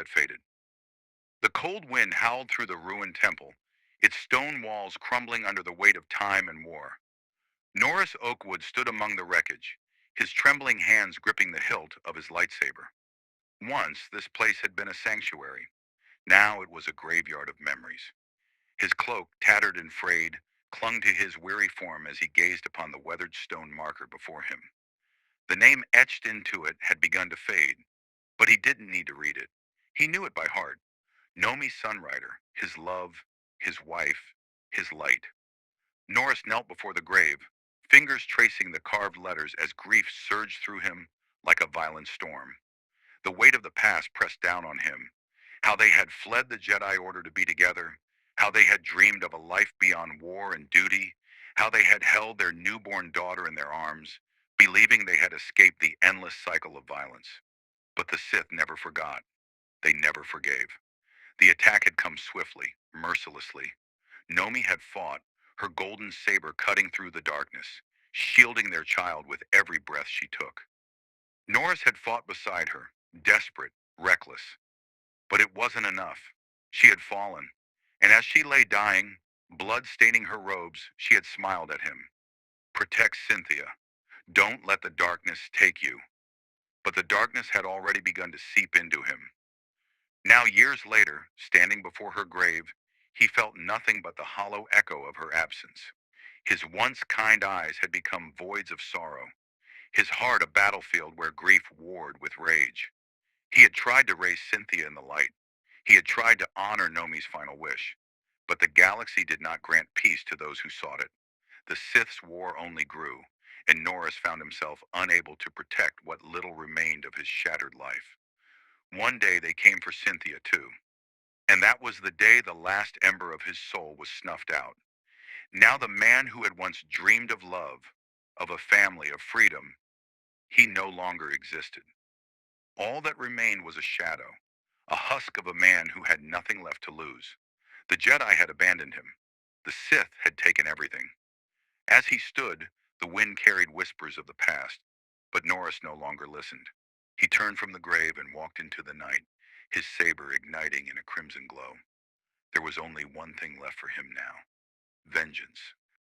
sunset faded. The cold wind howled through the ruined temple, its stone walls crumbling under the weight of time and war. Norris Oakwood stood among the wreckage, his trembling hands gripping the hilt of his lightsaber. Once, this place had been a sanctuary. Now it was a graveyard of memories. His cloak, tattered and frayed, clung to his weary form as he gazed upon the weathered stone marker before him. The name etched into it had begun to fade, but he didn't need to read it. He knew it by heart. Nomi Sunrider, his love, his wife, his light. Norris knelt before the grave, fingers tracing the carved letters as grief surged through him like a violent storm. The weight of the past pressed down on him. How they had fled the Jedi Order to be together, how they had dreamed of a life beyond war and duty, how they had held their newborn daughter in their arms, believing they had escaped the endless cycle of violence. But the Sith never forgot. They never forgave. The attack had come swiftly, mercilessly. Nomi had fought, her golden saber cutting through the darkness, shielding their child with every breath she took. Norris had fought beside her, desperate, reckless. But it wasn't enough. She had fallen, and as she lay dying, blood staining her robes, she had smiled at him. Protect Cynthia. Don't let the darkness take you. But the darkness had already begun to seep into him. Now, years later, standing before her grave, he felt nothing but the hollow echo of her absence. His once kind eyes had become voids of sorrow, his heart a battlefield where grief warred with rage. He had tried to raise Cynthia in the light. He had tried to honor Nomi's final wish. But the galaxy did not grant peace to those who sought it. The Sith's war only grew, and Norris found himself unable to protect what little remained of his shattered life. One day they came for Cynthia too, and that was the day the last ember of his soul was snuffed out. Now the man who had once dreamed of love, of a family, of freedom, he no longer existed. All that remained was a shadow, a husk of a man who had nothing left to lose. The Jedi had abandoned him. The Sith had taken everything. As he stood, the wind carried whispers of the past, but Norris no longer listened. He turned from the grave and walked into the night, his saber igniting in a crimson glow. There was only one thing left for him now: vengeance.